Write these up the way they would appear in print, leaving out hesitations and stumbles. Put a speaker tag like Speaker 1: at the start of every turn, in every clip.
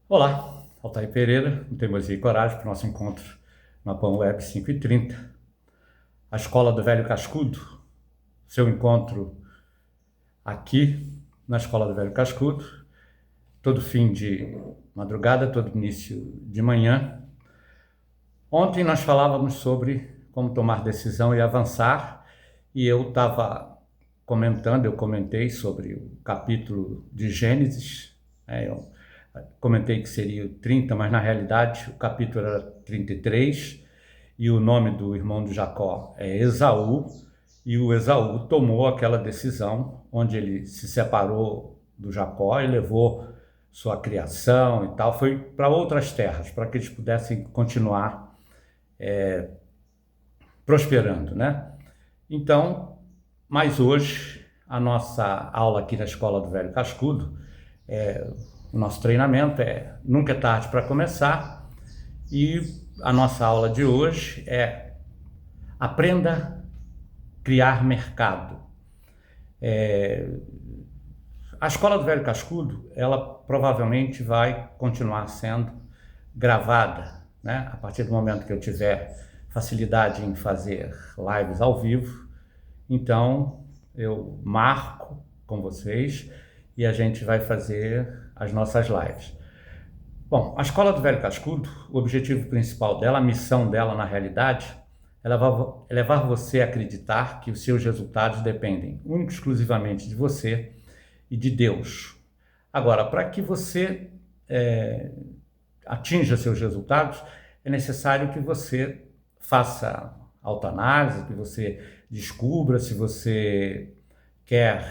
Speaker 1: Olá, Altair Pereira, do Teimosia e Coragem, para o nosso encontro na Pão Web 5h30. A Escola do Velho Cascudo, seu encontro aqui na Escola do Velho Cascudo, todo fim de madrugada, todo início de manhã. Ontem nós falávamos sobre como tomar decisão e avançar, e eu comentei sobre o capítulo de Gênesis, eu comentei que seria o 30, mas na realidade o capítulo era 33, e o nome do irmão de Jacó é Esaú, e o Esaú tomou aquela decisão onde ele se separou do Jacó e levou sua criação e tal, foi para outras terras, para que eles pudessem continuar prosperando, né? Então, mas hoje, a nossa aula aqui na Escola do Velho Cascudo, o nosso treinamento Nunca é Tarde para Começar, e a nossa aula de hoje é Aprenda a Criar Mercado. A Escola do Velho Cascudo, ela provavelmente vai continuar sendo gravada, né? A partir do momento que eu tiver facilidade em fazer lives ao vivo, então eu marco com vocês e a gente vai fazer as nossas lives. Bom, a Escola do Velho Cascudo, o objetivo principal dela, a missão dela na realidade, é levar você a acreditar que os seus resultados dependem única e exclusivamente de você e de Deus. Agora, para que você atinja seus resultados, é necessário que você faça autoanálise, que você descubra se você quer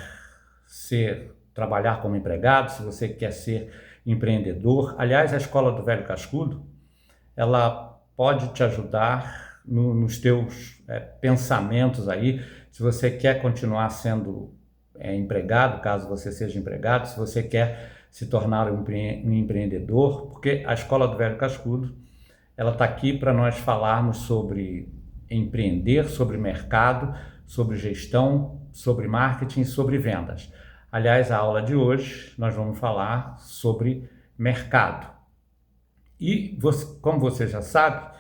Speaker 1: trabalhar como empregado, se você quer ser empreendedor. Aliás, a Escola do Velho Cascudo, ela pode te ajudar nos teus pensamentos aí, se você quer continuar sendo empregado, caso você seja empregado, se você quer se tornar um empreendedor, porque a Escola do Velho Cascudo, ela está aqui para nós falarmos sobre empreender, sobre mercado, sobre gestão, sobre marketing, sobre vendas. Aliás, a aula de hoje nós vamos falar sobre mercado. E como você já sabe,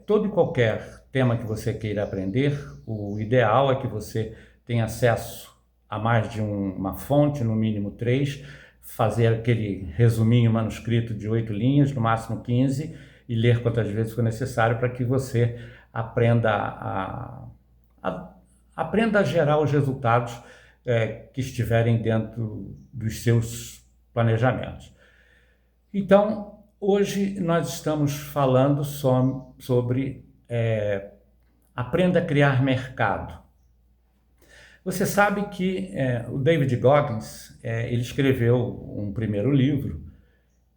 Speaker 1: todo e qualquer tema que você queira aprender, o ideal é que você tenha acesso a mais de uma fonte, no mínimo 3, fazer aquele resuminho manuscrito de 8 linhas, no máximo 15, e ler quantas vezes for necessário para que você aprenda a gerar os resultados que estiverem dentro dos seus planejamentos. Então, hoje nós estamos falando sobre aprenda a criar mercado. Você sabe que o David Goggins, ele escreveu um primeiro livro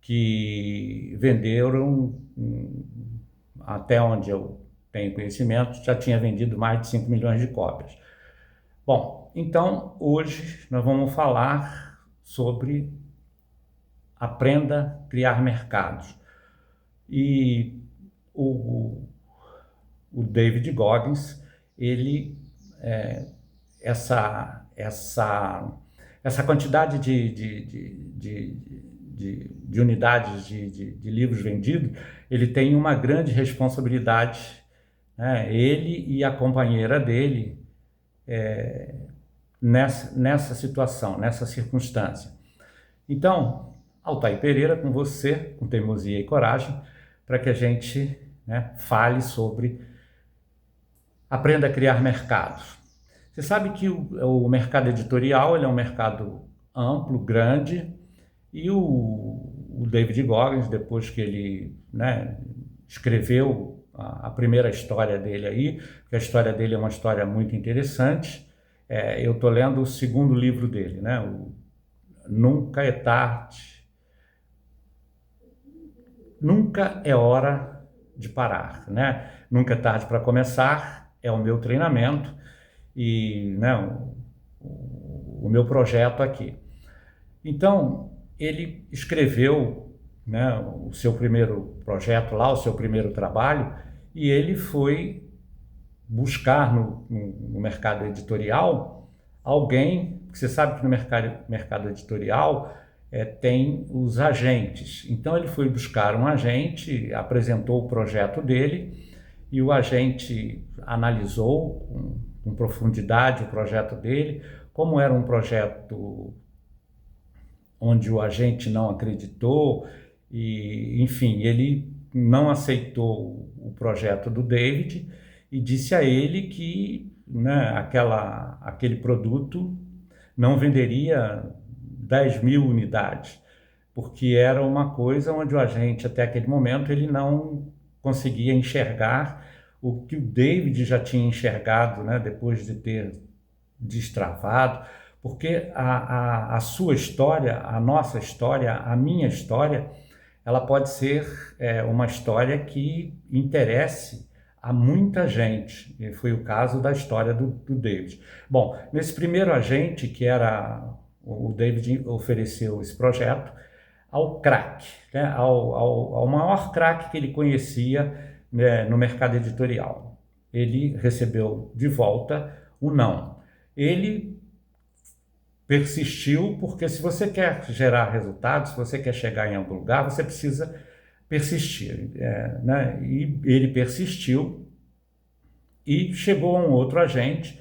Speaker 1: que venderam, até onde eu tenho conhecimento, já tinha vendido mais de 5 milhões de cópias. Bom, então hoje nós vamos falar sobre aprenda a criar mercados. E o David Goggins, ele essa quantidade de unidades de livros vendidos, ele tem uma grande responsabilidade, né? Ele e a companheira dele nessa situação, nessa circunstância. Então, Altair Pereira com você, com teimosia e coragem, para que a gente fale sobre aprenda a criar mercados. Você sabe que o mercado editorial ele é um mercado amplo, grande, e o David Goggins, depois que ele escreveu a primeira história dele aí, que a história dele é uma história muito interessante, eu estou lendo o segundo livro dele, o Nunca é Tarde, Nunca é Hora de Parar, Nunca é Tarde para Começar, é o meu treinamento, e o meu projeto aqui. Então, ele escreveu o seu primeiro projeto lá, o seu primeiro trabalho, e ele foi buscar no mercado editorial alguém, você sabe que no mercado editorial tem os agentes. Então ele foi buscar um agente, apresentou o projeto dele e o agente analisou com profundidade o projeto dele. Como era um projeto onde o agente não acreditou e, enfim, ele não aceitou o projeto do David e disse a ele que, né, aquele produto não venderia 10.000 unidades, porque era uma coisa onde o agente, até aquele momento, ele não conseguia enxergar o que o David já tinha enxergado, né, depois de ter destravado, porque a sua história, a nossa história, a minha história, ela pode ser uma história que interesse a muita gente, e foi o caso da história do David. Bom, nesse primeiro agente, que era o David, ofereceu esse projeto ao craque, né, ao maior craque que ele conhecia, né, no mercado editorial. Ele recebeu de volta o não. Ele persistiu, porque se você quer gerar resultados, se você quer chegar em algum lugar, você precisa persistir, né? E ele persistiu e chegou a um outro agente.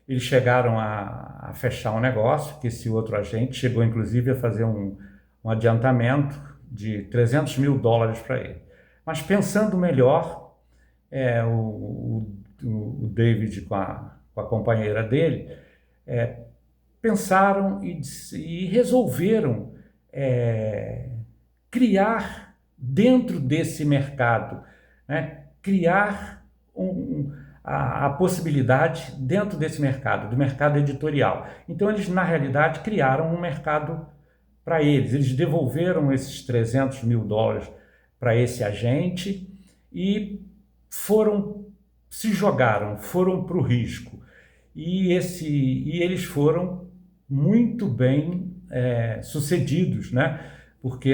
Speaker 1: Eles chegaram a fechar um negócio, que esse outro agente chegou inclusive a fazer um adiantamento de $300.000 para ele. Mas pensando melhor, o David com a companheira dele pensaram e resolveram criar dentro desse mercado, né, criar a possibilidade dentro desse mercado, do mercado editorial. Então eles, na realidade, criaram um mercado para eles. Eles devolveram esses $300.000 para esse agente e se jogaram, foram para o risco. E eles foram muito bem sucedidos, né? Porque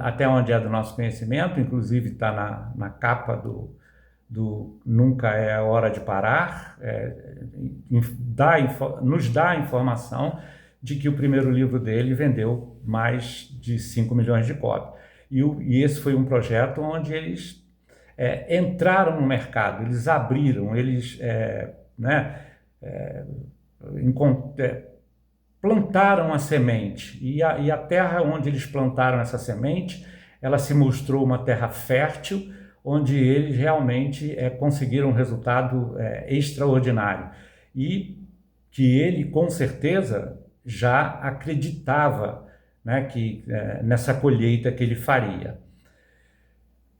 Speaker 1: até onde é do nosso conhecimento, inclusive está na capa do Nunca é Hora de Parar, nos dá a informação de que o primeiro livro dele vendeu mais de 5 milhões de cópias. E esse foi um projeto onde eles entraram no mercado, eles abriram, eles plantaram a semente. E a terra onde eles plantaram essa semente, ela se mostrou uma terra fértil, onde eles realmente conseguiram um resultado extraordinário. E que ele, com certeza, já acreditava, né, nessa colheita que ele faria.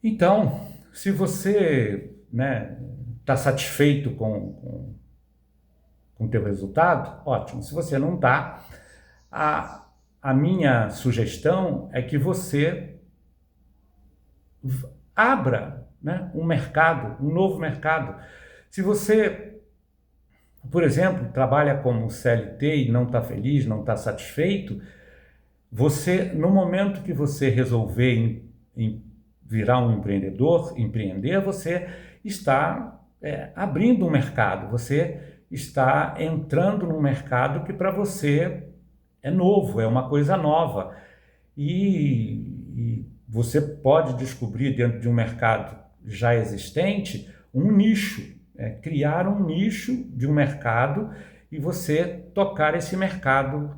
Speaker 1: Então, se você, né, está satisfeito com o teu resultado, ótimo. Se você não está, a minha sugestão é que você abra, né, um mercado, um novo mercado. Se você, por exemplo, trabalha como CLT e não está feliz, não está satisfeito, você, no momento que você resolver virar um empreendedor, empreender, você está abrindo um mercado, você está entrando num mercado que para você é novo, é uma coisa nova. E você pode descobrir dentro de um mercado já existente um nicho, criar um nicho de um mercado e você tocar esse mercado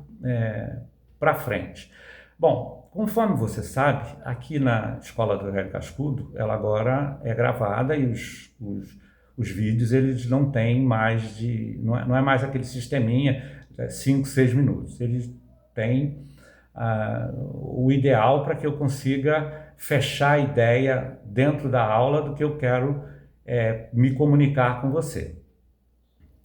Speaker 1: para frente. Bom, conforme você sabe, aqui na Escola do Velho Cascudo, ela agora é gravada e os vídeos eles não têm mais não é mais aquele sisteminha 5, 6 minutos. Eles têm o ideal para que eu consiga fechar a ideia dentro da aula do que eu quero me comunicar com você.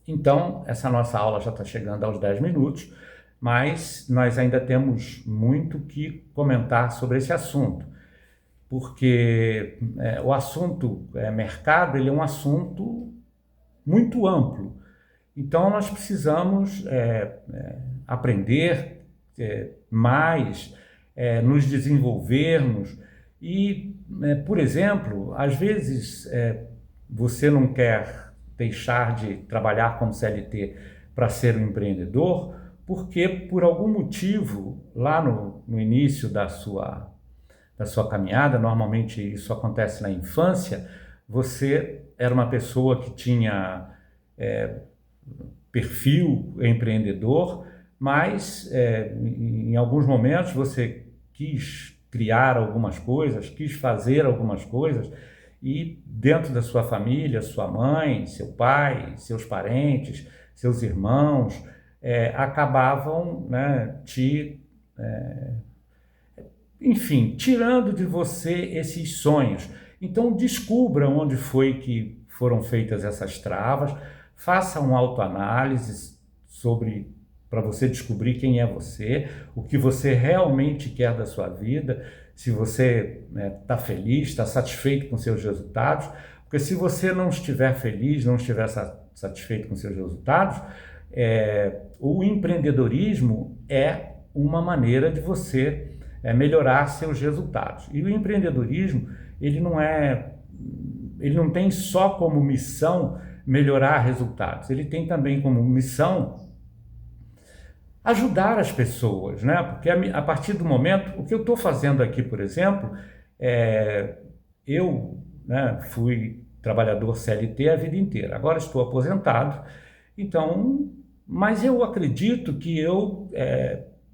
Speaker 1: Então, essa nossa aula já está chegando aos 10 minutos, mas nós ainda temos muito que comentar sobre esse assunto, porque o assunto mercado, ele é um assunto muito amplo. Então, nós precisamos aprender mais, nos desenvolvermos e, por exemplo, às vezes você não quer deixar de trabalhar como CLT para ser um empreendedor, porque por algum motivo, lá no início da sua caminhada, normalmente isso acontece na infância, você era uma pessoa que tinha perfil empreendedor, mas em alguns momentos você quis criar algumas coisas, quis fazer algumas coisas, e dentro da sua família, sua mãe, seu pai, seus parentes, seus irmãos, acabavam, né, enfim, tirando de você esses sonhos. Então descubra onde foi que foram feitas essas travas, faça uma autoanálise sobre, para você descobrir quem é você, o que você realmente quer da sua vida, se você está feliz, está satisfeito com seus resultados, porque se você não estiver feliz, não estiver satisfeito com seus resultados, o empreendedorismo é uma maneira de você melhorar seus resultados. E o empreendedorismo, ele não tem só como missão melhorar resultados, ele tem também como missão ajudar as pessoas, né? Porque a partir do momento, o que eu estou fazendo aqui, por exemplo, eu, né, fui trabalhador CLT a vida inteira, agora estou aposentado, então, mas eu acredito que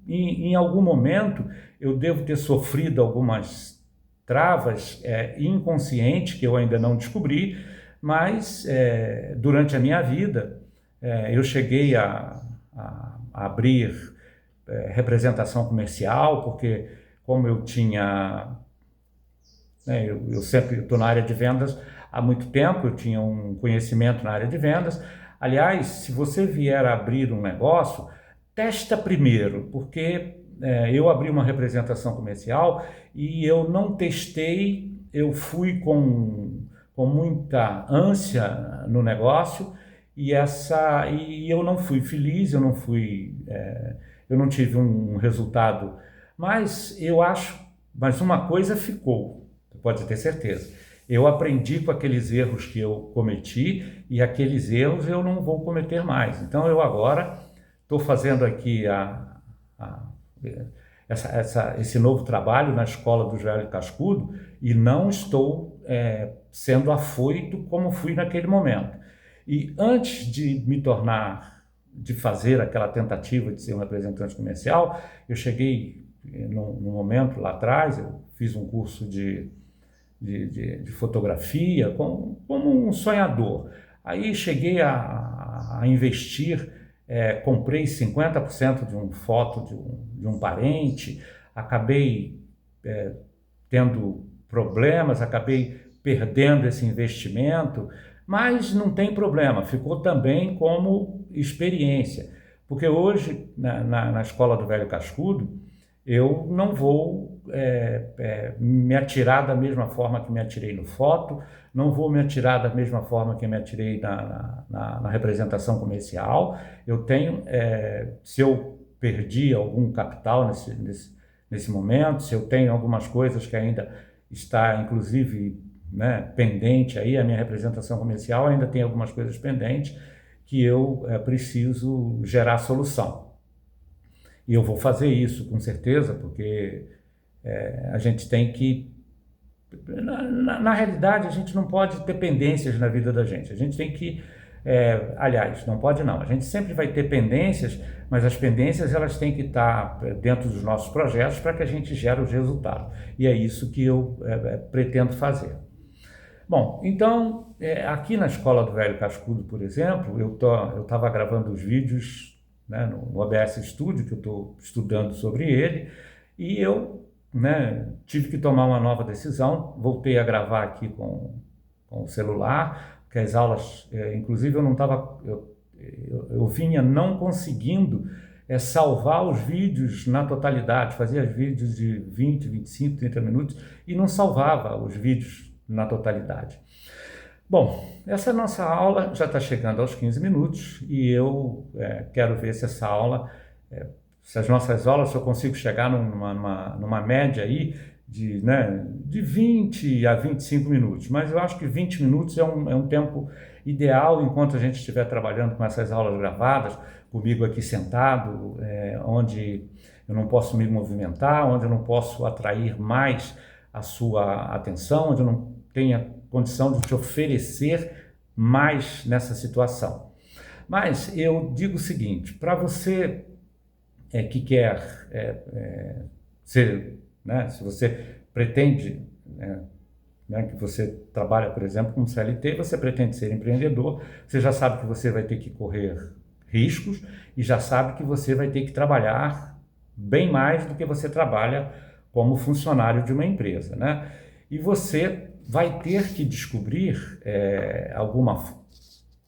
Speaker 1: em algum momento, eu devo ter sofrido algumas travas inconscientes que eu ainda não descobri, mas durante a minha vida eu cheguei a abrir representação comercial, porque como eu tinha, eu sempre estou na área de vendas há muito tempo, eu tinha um conhecimento na área de vendas. Aliás, se você vier a abrir um negócio, testa primeiro, porque eu abri uma representação comercial e eu não testei, eu fui com muita ânsia no negócio e eu não fui feliz, eu não tive um resultado, mas mas uma coisa ficou, pode ter certeza. Eu aprendi com aqueles erros que eu cometi e aqueles erros eu não vou cometer mais. Então eu agora estou fazendo aqui esse novo trabalho na Escola do Velho Cascudo e não estou sendo afoito como fui naquele momento. E antes de fazer aquela tentativa de ser um representante comercial, eu cheguei num momento lá atrás, eu fiz um curso de fotografia como um sonhador. Aí cheguei a investir, comprei 50% de uma foto de um parente, acabei tendo problemas, acabei perdendo esse investimento, mas não tem problema, ficou também como experiência, porque hoje na Escola do Velho Cascudo eu não vou me atirar da mesma forma que me atirei no foto, não vou me atirar da mesma forma que me atirei na representação comercial. Eu tenho, se eu perdi algum capital nesse momento, se eu tenho algumas coisas que ainda está, inclusive, né, pendente aí, a minha representação comercial ainda tem algumas coisas pendentes que eu preciso gerar solução. E eu vou fazer isso, com certeza, porque a gente tem que... Na realidade, a gente não pode ter pendências na vida da gente. A gente tem que... aliás, não pode não. A gente sempre vai ter pendências, mas as pendências elas têm que estar dentro dos nossos projetos para que a gente gere os resultados. E é isso que eu pretendo fazer. Bom, então, aqui na Escola do Velho Cascudo, por exemplo, eu estava gravando os vídeos, né, no OBS Studio, que eu estou estudando sobre ele, e eu, né, tive que tomar uma nova decisão, voltei a gravar aqui com o celular, porque as aulas, inclusive eu não estava, eu vinha não conseguindo salvar os vídeos na totalidade, fazia vídeos de 20, 25, 30 minutos e não salvava os vídeos na totalidade. Bom, essa nossa aula já está chegando aos 15 minutos e eu quero ver se essa aula, se as nossas aulas, se eu consigo chegar numa média aí de 20 a 25 minutos, mas eu acho que 20 minutos é um tempo ideal enquanto a gente estiver trabalhando com essas aulas gravadas, comigo aqui sentado, onde eu não posso me movimentar, onde eu não posso atrair mais a sua atenção, onde eu não tenho condição de te oferecer mais nessa situação. Mas eu digo o seguinte, para você que quer ser, né, se você pretende, que você trabalha, por exemplo, como CLT, você pretende ser empreendedor, você já sabe que você vai ter que correr riscos e já sabe que você vai ter que trabalhar bem mais do que você trabalha como funcionário de uma empresa, né? E você vai ter que descobrir alguma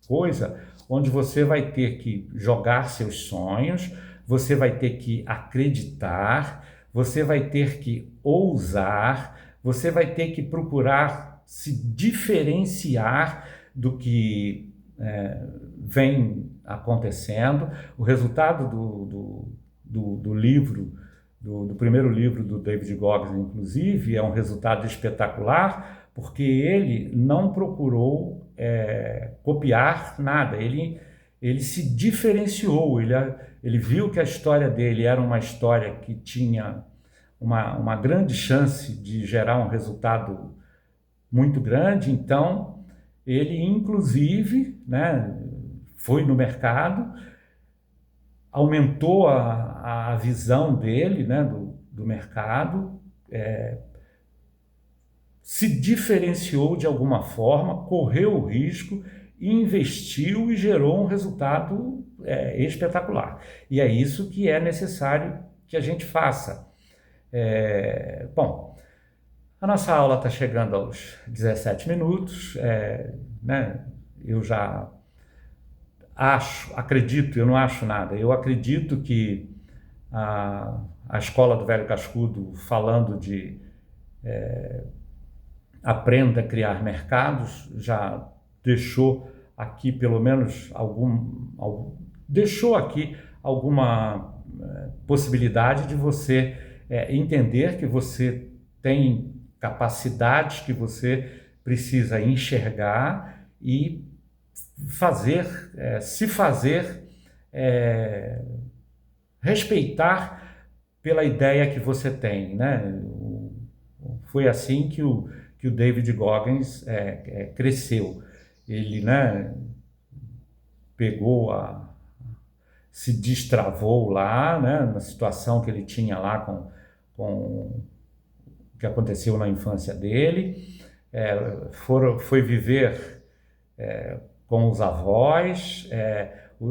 Speaker 1: coisa onde você vai ter que jogar seus sonhos, você vai ter que acreditar, você vai ter que ousar, você vai ter que procurar se diferenciar do que vem acontecendo. O resultado do livro, do primeiro livro do David Goggins, inclusive, é um resultado espetacular, porque ele não procurou copiar nada, ele se diferenciou, ele viu que a história dele era uma história que tinha uma grande chance de gerar um resultado muito grande, então ele inclusive, né, foi no mercado, aumentou a visão dele, né, do mercado, se diferenciou de alguma forma, correu o risco, investiu e gerou um resultado espetacular. E é isso que é necessário que a gente faça. Bom, a nossa aula está chegando aos 17 minutos, né? Eu já acredito, eu não acho nada, eu acredito que a escola do Velho Cascudo, falando de aprenda a criar mercados, já deixou aqui pelo menos deixou aqui alguma possibilidade de você entender que você tem capacidades que você precisa enxergar e se fazer respeitar pela ideia que você tem, né? Foi assim que o David Goggins cresceu. Ele, né, se destravou lá, né, na situação que ele tinha lá com o que aconteceu na infância dele, foi viver com os avós,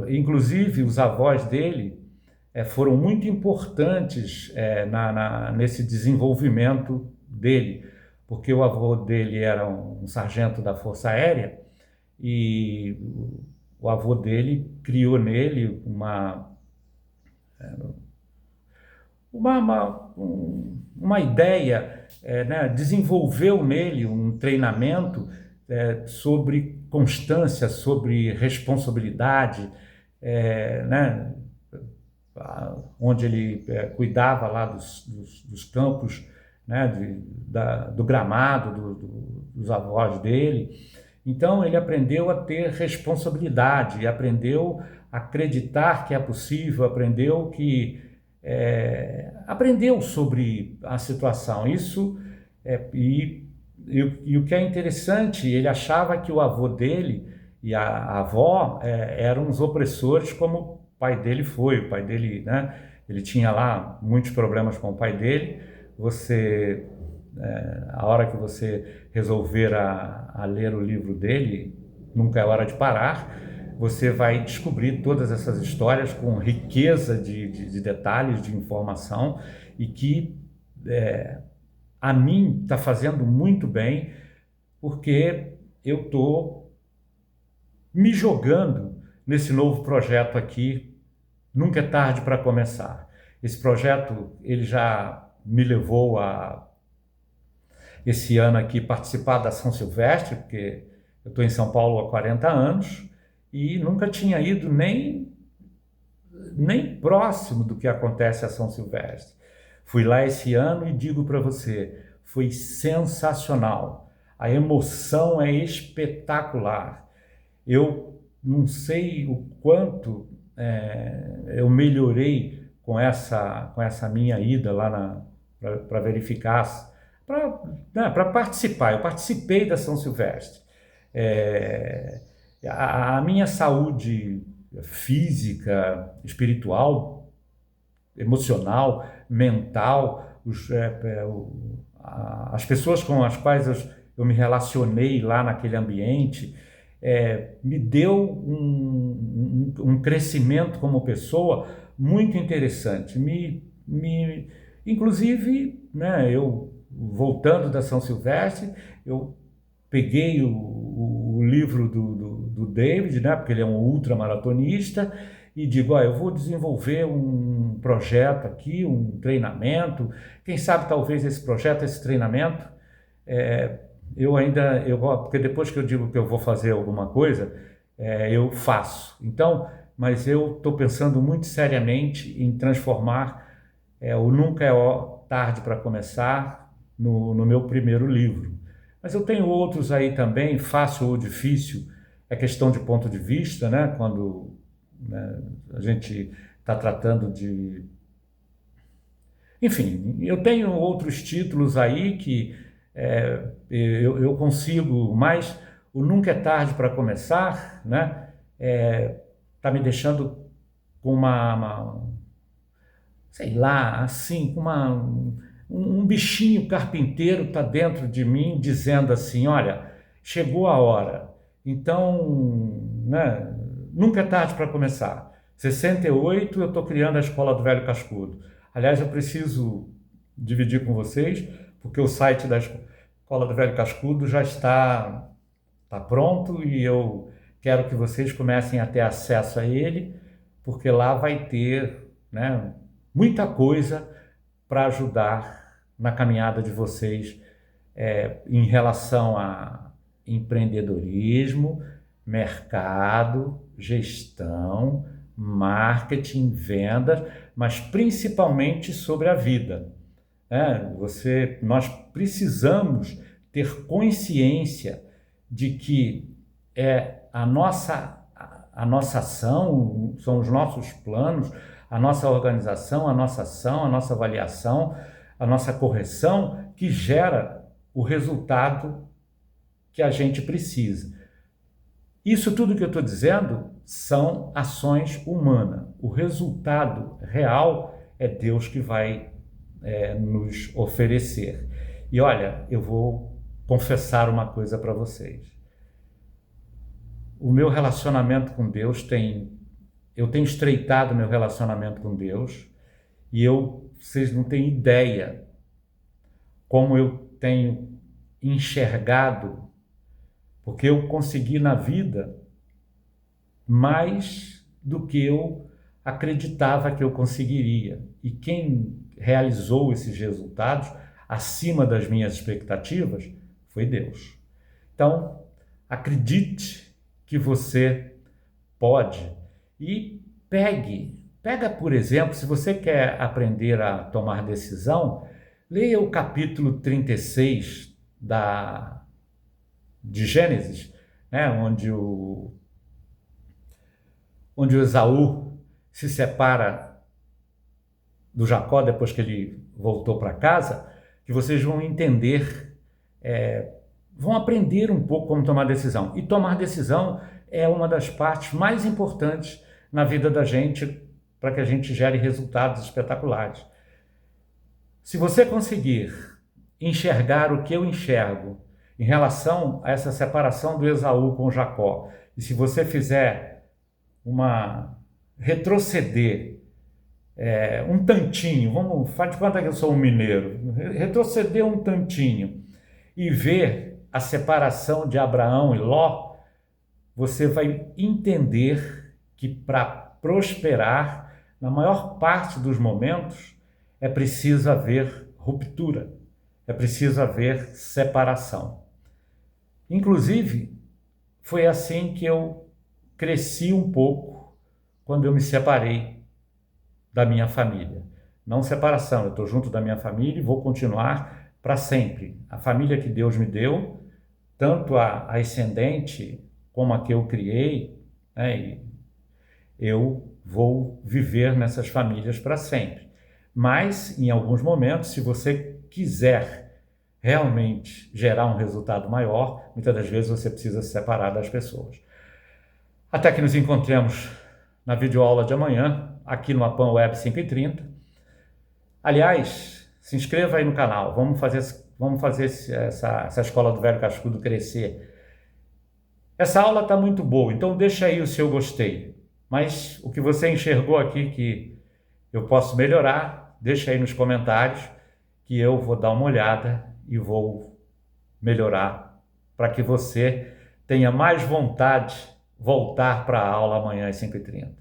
Speaker 1: inclusive os avós dele foram muito importantes nesse desenvolvimento dele, porque o avô dele era um sargento da Força Aérea e o avô dele criou nele uma ideia, né? Desenvolveu nele um treinamento sobre constância, sobre responsabilidade, né? Onde ele cuidava lá dos campos, né? Do gramado dos avós dele. Então ele aprendeu a ter responsabilidade, aprendeu a acreditar que é possível, aprendeu sobre a situação. Isso e o que é interessante, ele achava que o avô dele e a avó eram os opressores, como o pai dele foi. O pai dele, né, ele tinha lá muitos problemas com o pai dele. A hora que você resolver a ler o livro dele, Nunca é Hora de Parar, você vai descobrir todas essas histórias com riqueza de detalhes, de informação, e que a mim está fazendo muito bem, porque eu estou me jogando nesse novo projeto aqui, Nunca é Tarde para Começar. Esse projeto ele já me levou esse ano aqui participar da São Silvestre, porque eu estou em São Paulo há 40 anos e nunca tinha ido nem próximo do que acontece a São Silvestre. Fui lá esse ano e digo para você, foi sensacional. A emoção é espetacular. Eu não sei o quanto eu melhorei com essa minha ida lá para verificar, para participar. Eu participei da São Silvestre. É, a minha saúde física, espiritual, emocional, mental, as pessoas com as quais eu me relacionei lá naquele ambiente, me deu um crescimento como pessoa muito interessante. Inclusive, né, eu voltando da São Silvestre, eu peguei o livro do David, né, porque ele é um ultramaratonista, e digo, eu vou desenvolver um projeto aqui, um treinamento, quem sabe talvez esse projeto, esse treinamento, porque depois que eu digo que eu vou fazer alguma coisa, eu faço. Então, mas eu estou pensando muito seriamente em transformar o Nunca é Tarde para Começar no meu primeiro livro. Mas eu tenho outros aí também, fácil ou difícil, é questão de ponto de vista, né? Quando, né, a gente está tratando de... Enfim, eu tenho outros títulos aí que eu consigo, mas o Nunca é Tarde para Começar, né? Tá me deixando com sei lá, assim, com um bichinho carpinteiro está dentro de mim dizendo assim, olha, chegou a hora, então, né, nunca é tarde para começar. 68 eu estou criando a Escola do Velho Cascudo. Aliás, eu preciso dividir com vocês, porque o site da Escola do Velho Cascudo já está pronto e eu quero que vocês comecem a ter acesso a ele, porque lá vai ter, né, muita coisa para ajudar na caminhada de vocês em relação a empreendedorismo, mercado, gestão, marketing, vendas, mas principalmente sobre a vida. Nós precisamos ter consciência de que a nossa ação, são os nossos planos, a nossa organização, a nossa ação, a nossa avaliação, a nossa correção, que gera o resultado que a gente precisa. Isso tudo que eu estou dizendo são ações humanas. O resultado real é Deus que vai nos oferecer. E olha, eu vou confessar uma coisa para vocês. O meu relacionamento com Deus eu tenho estreitado meu relacionamento com Deus e vocês não têm ideia como eu tenho enxergado, porque eu consegui na vida mais do que eu acreditava que eu conseguiria. E quem realizou esses resultados acima das minhas expectativas foi Deus. Então, acredite que você pode e pega, por exemplo, se você quer aprender a tomar decisão, leia o capítulo 36 de Gênesis, né, onde o Esaú se separa do Jacó depois que ele voltou para casa, que vocês vão entender, vão aprender um pouco como tomar decisão. E tomar decisão é uma das partes mais importantes na vida da gente para que a gente gere resultados espetaculares. Se você conseguir enxergar o que eu enxergo em relação a essa separação do Esaú com Jacó, e se você fizer retroceder um tantinho, faz de conta que eu sou um mineiro, retroceder um tantinho e ver a separação de Abraão e Ló, você vai entender que para prosperar, na maior parte dos momentos, é preciso haver ruptura, é preciso haver separação. Inclusive, foi assim que eu cresci um pouco quando eu me separei da minha família. Não separação, eu estou junto da minha família e vou continuar para sempre. A família que Deus me deu, tanto a ascendente como a que eu criei, né, eu vou viver nessas famílias para sempre. Mas, em alguns momentos, se você quiser realmente gerar um resultado maior, muitas das vezes você precisa se separar das pessoas. Até que nos encontremos na videoaula de amanhã, aqui no Apan Web 530. Aliás, se inscreva aí no canal, vamos fazer essa escola do Velho Cascudo crescer. Essa aula está muito boa, então deixa aí o seu gostei. Mas o que você enxergou aqui que eu posso melhorar, deixa aí nos comentários que eu vou dar uma olhada e vou melhorar para que você tenha mais vontade de voltar para a aula amanhã às 5h30.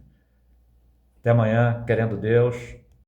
Speaker 1: Até amanhã, querendo Deus.